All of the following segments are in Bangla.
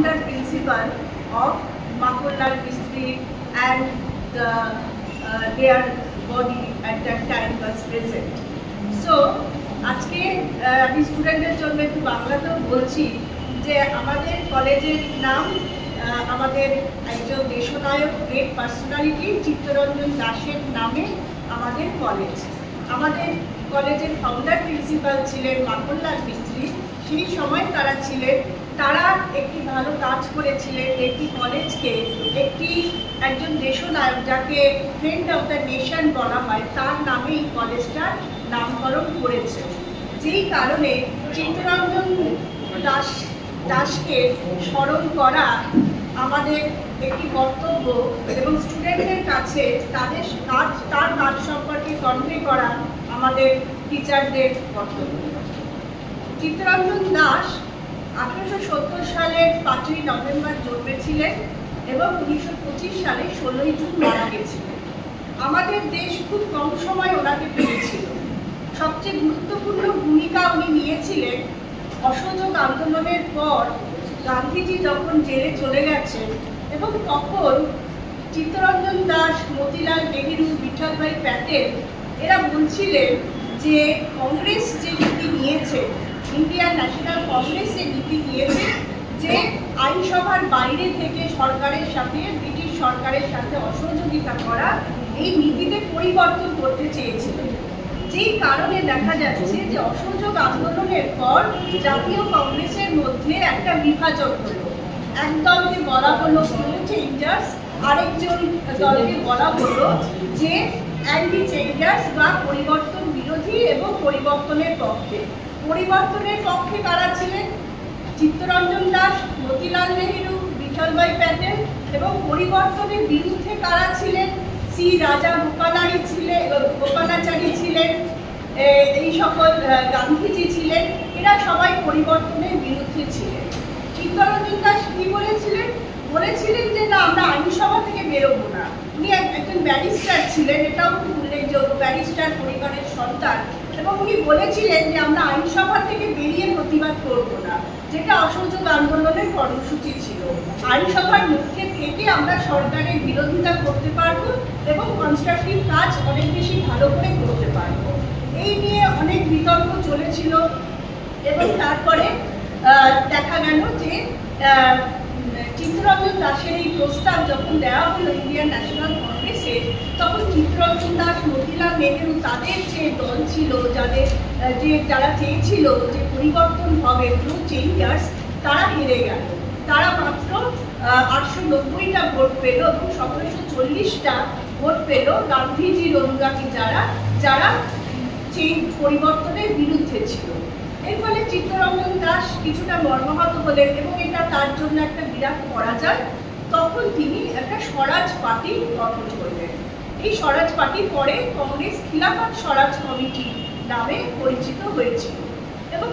founder principal of Makhonlal Mistry and their body at that time was present. So আজকে আমি স্টুডেন্টদের জন্য একটু বাংলাতেও বলছি যে আমাদের কলেজের নাম আমাদের একজন দেশনায়ক গ্রেট পার্সোনালিটি চিত্তরঞ্জন দাসের নামে আমাদের কলেজ। আমাদের কলেজের ফাউন্ডার প্রিন্সিপাল ছিলেন মাখনলাল মিস্ত্রি। সেই সময় তারা একটি ভালো কাজ করেছিলেন, একটি কলেজকে একজন দেশনায়ক যাকে ফ্রেন্ড অফ দ্য নেশন বলা হয় তার নামে এই কলেজটার নামকরণ করেছে। যেই কারণে চিত্তরঞ্জন দাসকে স্মরণ করা আমাদের একটি কর্তব্য এবং স্টুডেন্টদের কাছে তার কাজ সম্পর্কে কনভে করা আমাদের টিচারদের কর্তব্য। চিত্তরঞ্জন দাস 1870 সালের 5ই নভেম্বর জন্মেছিলেন এবং 1925 সালে 16ই জুন মারা গেছিলেন। আমাদের দেশ খুব কম সময় ওনাকে পেয়েছিল। সবচেয়ে গুরুত্বপূর্ণ ভূমিকা উনি নিয়েছিলেন অসহযোগ আন্দোলনের পর গান্ধীজি যখন জেলে চলে গেছেন এবং তখন চিত্তরঞ্জন দাস, মতিলাল নেহেরু, বিঠলভাই প্যাটেল এরা বলছিলেন যে কংগ্রেস যে নীতি নিয়েছে, ইন্ডিয়ান ন্যাশনাল কংগ্রেস যে নীতি নিয়েছে যে আইনসভার বাইরে থেকে সরকারের সাথে ব্রিটিশ সরকারের সাথে অসহযোগিতা করা, এই নীতিতে পরিবর্তন করতে চেয়েছিলেন। যেই কারণে দেখা যাচ্ছে যে অসহযোগ আন্দোলনের পর জাতীয় কংগ্রেসের মধ্যে একটা বিভাজন হলো। এক দলকে বলা হলো চেঞ্জার্স, আরেকজন দলকে বলা হলো যে অ্যান্টি চেঞ্জার্স বা পরিবর্তন বিরোধী এবং পরিবর্তনের পক্ষে। পরিবর্তনের পক্ষে কারা ছিলেন? চিত্তরঞ্জন দাস, মতিলাল নেহেরু, বিঠলভাই প্যাটেল। এবং পরিবর্তনের বিরুদ্ধে কারা ছিলেন? সি রাজা গোপালাচারী ছিলেন, এই সকল গান্ধীজি ছিলেন। এরা সবাই পরিবর্তনের বিরুদ্ধে ছিলেন। চিত্তরঞ্জন দাস কি বলেছিলেন যে না, আমরা আইনসভা থেকে বেরোবো না। উনি একজন ব্যারিস্টার ছিলেন, এটাও খুব উল্লেখযোগ্য, ব্যারিস্টার পরিবারের সন্তান। এবং উনি বলেছিলেন যে আমরা আইনসভা থেকে বেরিয়ে প্রতিবাদ করব না, যেটা অসহযোগ আন্দোলনের কর্মসূচি ছিল। আইনসভার মধ্যে থেকে আমরা সরকারের বিরোধিতা করতে পারবো এবং কনস্ট্রাকটিভ কাজ অনেক বেশি ভালো করে করতে পারবো। এই নিয়ে অনেক বিতর্ক চলেছিল এবং তারপরে দেখা গেল যে চিত্তরঞ্জন দাসের এই প্রস্তাব যখন দেওয়া হলো ইন্ডিয়ান ন্যাশনাল কংগ্রেসে, তখন চিত্তরঞ্জন দাস, মতিলাল নেহেরু তাদের যে দল ছিল, যারা চেয়েছিল যে পরিবর্তন হবে, ব্লু চেঞ্জার্স, তারা হেরে গেল। তারা মাত্র 890টা ভোট পেল এবং 1740টা ভোট পেল গান্ধীজির অনুগামী যারা পরিবর্তনের বিরুদ্ধে ছিল। এর ফলে চিত্তরঞ্জন দাস কিছুটা মর্মাহত হলেন এবং এটা তার জন্য একটা বিরাট পরাজয়। তখন তিনি একটা স্বরাজ পার্টি গঠন করলেন। এই স্বরাজ পার্টি পরে কংগ্রেস খিলাফত স্বরাজ কমিটি নামে পরিচিত হয়েছিল। এবং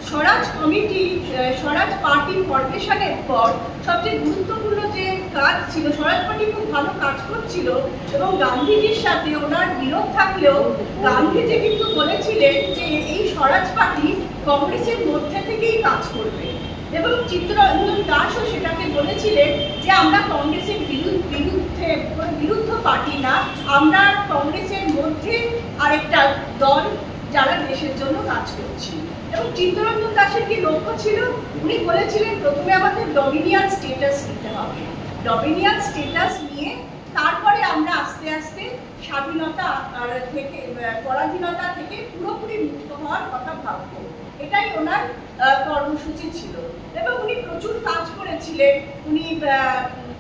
স্বরাজ পার্টি ফর্মেশনের পর সবচেয়ে গুরুত্বপূর্ণ যে কাজ ছিল, স্বরাজ পার্টি খুব ভালো কাজ করছিল এবং গান্ধীজির সাথে ওনার বিরোধ থাকলেও গান্ধীজি কিন্তু বলেছিলেন যে এই স্বরাজ পার্টি কংগ্রেসের মধ্যে থেকেই কাজ করবে। এবং চিত্তরঞ্জন দাসও সেটাকে বলেছিলেন যে আমরা কংগ্রেসের বিরুদ্ধ পার্টি না, আমরা কংগ্রেসের মধ্যে আরেকটা দল যারা দেশের জন্য কাজ করছি। এবং চিত্তরঞ্জন দাসের কি লক্ষ্য ছিল? উনি বলেছিলেন প্রথমে আমাদের ডমিনিয়ান স্টেটাস নিতে হবে, ডমিনিয়ান স্টেটাস নিয়ে তারপরে আমরা আস্তে আস্তে স্বাধীনতা থেকে, পরাধীনতা থেকে পুরোপুরি মুক্ত হওয়ার কথা ভাববো। এটাই ওনার কর্মসূচি ছিল। এবং উনি প্রচুর কাজ করেছিলেন। উনি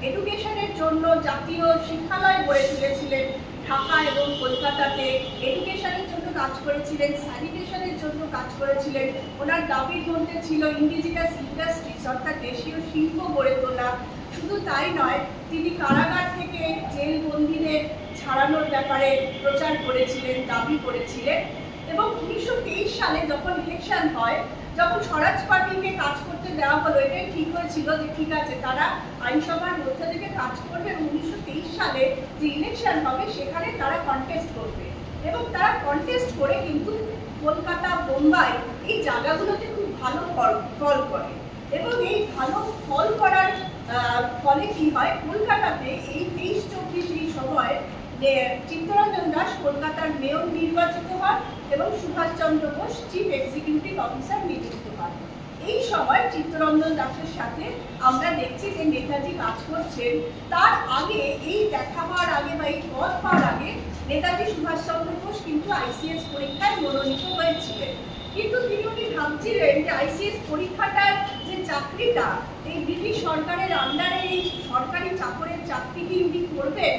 এডুকেশনের জন্য জাতীয় শিক্ষালয় গড়ে তুলেছিলেন ঢাকা এবং কলকাতাতে। এডুকেশনের জন্য কাজ করেছিলেন, স্যানিটেশনের জন্য কাজ করেছিলেন। ওনার দাবির মধ্যে ছিল ইন্ডিজিনাস ইন্ডাস্ট্রিজ, অর্থাৎ দেশীয় শিল্প গড়ে তোলা। শুধু তাই নয়, তিনি কারাগার থেকে জেলবন্দীদের ছাড়ানোর ব্যাপারে প্রচার করেছিলেন, দাবি করেছিলেন। এবং 1923 সালে যখন ইলেকশন হয়, যখন স্বরাজ পার্টিকে কাজ করতে দেওয়া হলো, এটাই ঠিক হয়েছিল যে ঠিক আছে তারা আইনসভার মধ্যে থেকে কাজ করবে এবং 1923 সালে যে ইলেকশন হবে সেখানে তারা কন্টেস্ট করবে। এবং তারা কন্টেস্ট করে কিন্তু কলকাতা, বোম্বাই এই জায়গাগুলোতে খুব ভালো ফল করে এবং এই ভালো ফল ফলে কি হয়, কলকাতাতে এই 23-24 এই সময় চিত্তরঞ্জন দাস কলকাতার মেয়র নির্বাচিত হন এবং Subhas Chandra Bose chief executive officer নিযুক্ত হন। এই সময় চিত্তরঞ্জন দাসের সাথে আমরা দেখছি যে নেতাজি কাজ করছেন। তার আগে, এই দেখা হওয়ার আগে বা এই পদ পাওয়ার আগে নেতাজি সুভাষচন্দ্র বোস কিন্তু আইসিএস পরীক্ষায় মনোনীত হয়েছিলেন। কিন্তু উনি ভাবছিলেন যে আইসিএস পরীক্ষাটার যে চাকরিটা, এই ব্রিটিশ সরকারের আন্ডারে এই সরকারি চাকরের চাকরি কি উনি করবেন,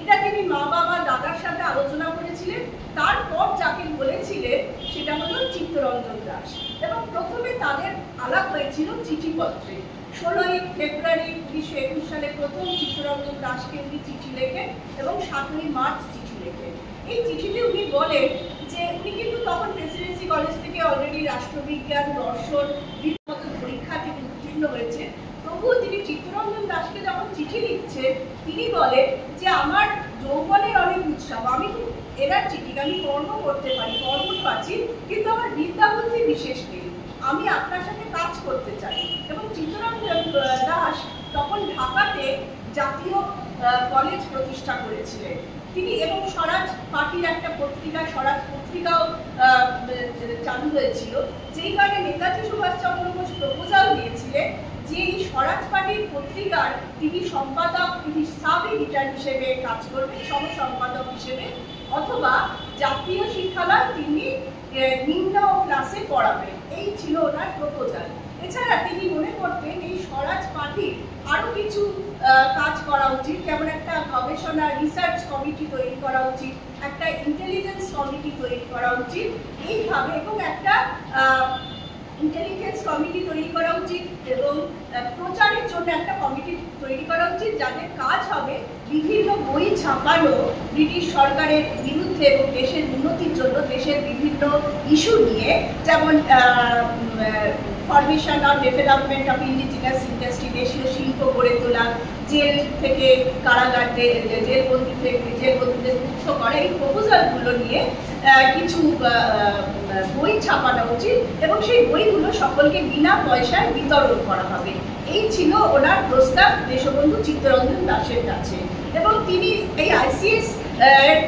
এটা তিনি মা বাবা দাদার সাথে আলোচনা করেছিলেন। তারপর যাকে বলেছিলেন সেটা হলো চিত্তরঞ্জন দাস, এবং প্রথমে তাদের আলাপ হয়েছিল চিঠিপত্রে। 16 ফেব্রুয়ারি 1921 সালে প্রথম চিত্তরঞ্জন দাসকে উনি চিঠি লেখেন এবং 7 মার্চ চিঠি লেখেন। এই চিঠিতে উনি বলেন যে উনি কিন্তু তখন প্রেসিডেন্সি কলেজ থেকে অলরেডি রাষ্ট্রবিজ্ঞান, দর্শন, বিভিন্ন পরীক্ষা থেকে উত্তীর্ণ হয়েছে। তবুও তিনি চিত্তরঞ্জন দাসকে যখন চিঠি লিখছেন, তিনি বলেন যে আমার যৌবনের অনেক উৎসাহ, আমি খুব এনার্জেটিক, আমি কর্ম করতে পারি, কর্মঠ আছি, কিন্তু আমার বিদ্যা বুদ্ধি বিশেষ নেই, আমি আপনার সাথে কাজ করতে চাই। এবং চিত্তরঞ্জন দাস তখন ঢাকাতে জাতীয় কলেজ প্রতিষ্ঠা করেছিলেন তিনি, এবং স্বরাজ পার্টির একটা পত্রিকা, স্বরাজ পত্রিকাও চালু হয়েছিল, যেই কারণে নেতাজি সুভাষচন্দ্র বোস প্রপোজাল দিয়েছিলেন যে এই স্বরাজ পার্টির পত্রিকার তিনি সম্পাদক, তিনি সাব এডিটর হিসেবে কাজ করবেন, সহ সম্পাদক হিসেবে, অথবা জাতীয় শিক্ষালয় তিনি নিম্ন ক্লাসে পড়াবেন। এই ছিল ওনার প্রপোজাল। এছাড়া তিনি মনে করতেন এই স্বরাজ পার্টির আরো কিছু কাজ করা উচিত, যেমন একটা গবেষণা রিসার্চ কমিটি তৈরি করা উচিত, একটা ইন্টেলিজেন্স কমিটি তৈরি করা উচিত এইভাবে, এবং একটা ইন্টেলিজেন্স কমিটি তৈরি করা উচিত এবং প্রচারের জন্য একটা কমিটি তৈরি করা উচিত, যাদের কাজ হবে বিভিন্ন বই ছাপানো ব্রিটিশ সরকারের বিরুদ্ধে এবং দেশের উন্নতির জন্য, দেশের বিভিন্ন ইস্যু নিয়ে, যেমন formation or development of indigenous industry, দেশীয় শিল্প গড়ে তোলা, জেল থেকে কারাগারে, জেলবন্দি থেকে জেলবন্দিদের মুক্ত করা, এই প্রপোজালগুলো নিয়ে কিছু বই ছাপানো উচিত এবং সেই বইগুলো সকলকে বিনা পয়সায় বিতরণ করা হবে। এই ছিল ওনার প্রস্তাব দেশবন্ধু চিত্তরঞ্জন দাসের কাছে, এবং তিনি এই আইসিএস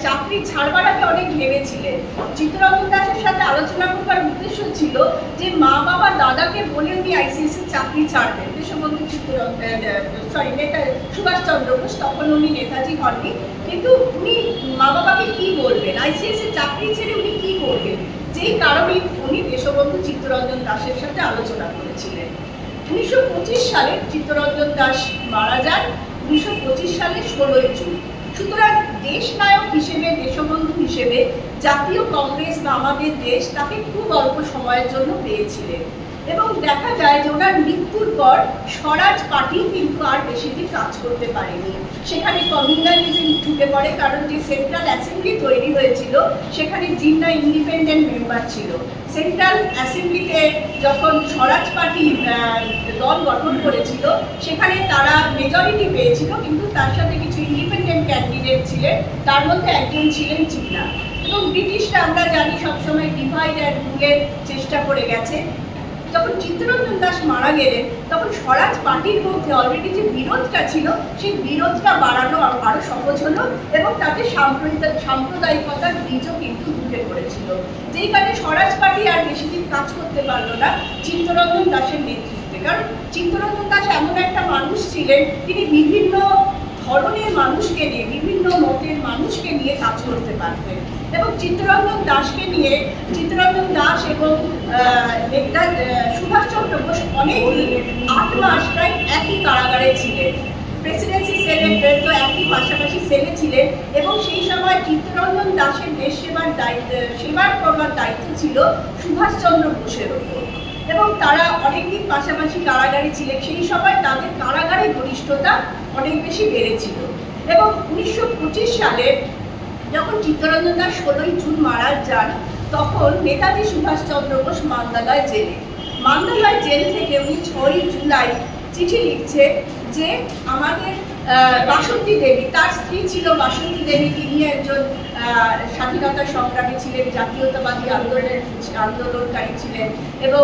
চাকরি ছাড়বার আগে অনেক ভেবেছিলেন। চিত্তরঞ্জন দাসের সাথে আলোচনা করবার উদ্দেশ্য ছিল যে মা বাবা দাদাকে বলে উনি আইসিএস এর চাকরি ছাড়বেন। দেশবন্ধু নেতা সুভাষচন্দ্র বোস, তখন উনি নেতাজি হননি, কিন্তু উনি মা বাবাকে কি বলবেন, আইসিএস এর চাকরি ছেড়ে উনি কি করবেন, যেই কারণে উনি দেশবন্ধু চিত্তরঞ্জন দাসের সাথে আলোচনা করেছিলেন। 1925 সালে চিত্তরঞ্জন দাস মারা যান, 1925 সালে 16 জুন। সুতরাং দেশ নায়ক হিসেবে, দেশবন্ধু হিসেবে জাতীয় কংগ্রেস বা আমাদের দেশ তাকে খুব অল্প সময়ের জন্য পেয়েছিলেন, এবং দেখা যায় যে ওনার মৃত্যুর পর স্বরাজ পার্টি কিন্তু আর বেশি দিন কাজ করতে পারেনি। সেখানে কমিউনালিজম ঢুকে পড়ে, কারণ যে সেন্ট্রাল অ্যাসেম্বলি তৈরি হয়েছিল সেখানে জিন্না ইন্ডিপেন্ডেন্ট মেম্বার ছিল। সেন্ট্রাল অ্যাসেম্বলিতে যখন স্বরাজ পার্টি দল গঠন করেছিল, সেখানে তারা মেজরিটি পেয়েছিল, কিন্তু তার সাথে কিছু ইন্ডিপেন্ডেন্ট ক্যান্ডিডেট ছিলেন, তার মধ্যে একজন ছিলেন জিন্না। এবং ব্রিটিশরা আমরা জানি সবসময় ডিভাইড অ্যান্ড রুলের চেষ্টা করে গেছে। যখন চিত্তরঞ্জন দাস মারা গেলেন, তখন স্বরাজ পার্টির মধ্যে অলরেডি যে বিরোধটা ছিল, সেই বিরোধটা বাড়ানো আরো সহজ হলো, এবং তাতে সাম্প্রদায়িকতার বীজও কিন্তু ঢুকে পড়েছিল, যেই কারণে স্বরাজ পার্টি আর বেশি দিন কাজ করতে পারলো না চিত্তরঞ্জন দাসের নেতৃত্বে। কারণ চিত্তরঞ্জন দাস এমন একটা মানুষ ছিলেন, তিনি বিভিন্ন ধরনের মানুষকে নিয়ে, বিভিন্ন মতের মানুষকে নিয়ে কাজ করতে পারতেন, এবং চিত্তরঞ্জন দাসকে নিয়ে, চিত্তরঞ্জন দাস এবং সুভাষচন্দ্র বোস অনেক 8 মাস প্রায় একই কারাগারে ছিলেন। প্রেসিডেন্সি সেলে তো একই পাশাপাশি সেলে ছিলেন, এবং সেই সময় চিত্তরঞ্জন দাসের দেশ সেবার করবার দায়িত্ব ছিল সুভাষচন্দ্র বোসের ওপর, এবং তারা অনেকদিন পাশাপাশি কারাগারে ছিলেন। সেই সময় তাদের কারাগারে ঘনিষ্ঠতা অনেক বেশি বেড়েছিল। এবং 1925 সালে যখন চিত্তরঞ্জন দাস 16 জুন মারা যান, তখন নেতাজি সুভাষচন্দ্র বোস মান্দালয় জেল থেকে উনি 6 জুলাই চিঠি লিখছে যে আমাদের বাসন্তী দেবী, তার স্ত্রী ছিল বাসন্তী দেবী। তিনি একজন স্বাধীনতা সংগ্রামী ছিলেন, জাতীয়তাবাদী আন্দোলনকারী ছিলেন এবং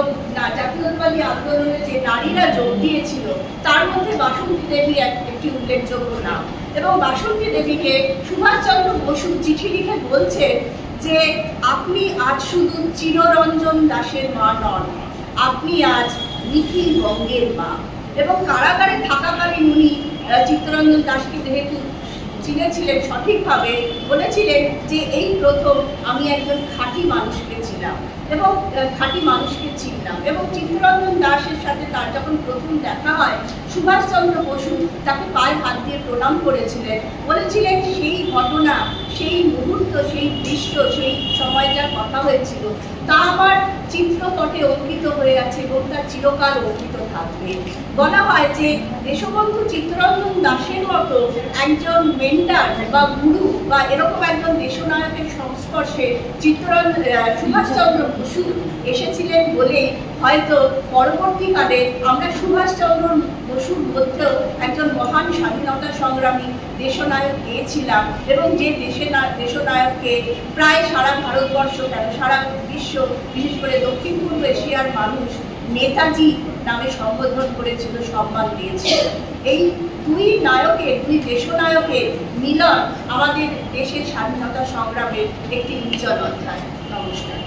জাতীয়তাবাদী আন্দোলনে যে নারীরা যোগ দিয়েছিল তার মধ্যে বাসন্তী দেবী একটি উল্লেখযোগ্য নাম। এবং বাসন্তী দেবীকে সুভাষচন্দ্র বসু চিঠি লিখে বলছেন যে আপনি আজ শুধু চিররঞ্জন দাসের মা নন, আপনি আজ নিখিল বঙ্গের মা। এবং কারাগারে থাকাকালীন উনি চিত্তরঞ্জন দাসকে যেহেতু চিনেছিলেন সঠিকভাবে, বলেছিলেন যে এই প্রথম আমি একজন খাঁটি মানুষকে ছিলাম এবং খাঁটি মানুষকে চিনলাম। এবং চিত্তরঞ্জন দাসের সাথে তার যখন প্রথম দেখা হয়, সুভাষচন্দ্র বসু তাকে পায়ে হাত দিয়ে প্রণাম করেছিলেন, বলেছিলেন সেই ঘটনা, সেই মুহূর্ত, সেই দৃশ্য, সেই সময় যা কথা হয়েছিল তা আমার চিত্রপটে অঙ্কিত হয়ে আছে এবং তা চিরকাল অঙ্কিত থাকবে। বলা হয় যে দেশবন্ধু চিত্তরঞ্জন দাসের মতো একজন মেন্টার বা গুরু বা এরকম একজন দেশনায়কের সংস্পর্শে সুভাষচন্দ্র বসু এসেছিলেন বলেই হয়তো পরবর্তীকালে আমরা সুভাষচন্দ্র বসুর মধ্যেও একজন মহান স্বাধীনতা সংগ্রামী দেশনায়ক পেয়েছিলাম এবং যে দেশনায়ককে প্রায় সারা ভারতবর্ষ কেন সারা বিশ্ব, বিশেষ করে দক্ষিণ পূর্ব এশিয়ার মানুষ নেতাজি নামে সম্বোধন করেছিল, সম্মান দিয়েছিল। এই দুই দেশনায়কের মিলন আমাদের দেশের স্বাধীনতা সংগ্রামের একটি উজ্জ্বল অধ্যায়। নমস্কার।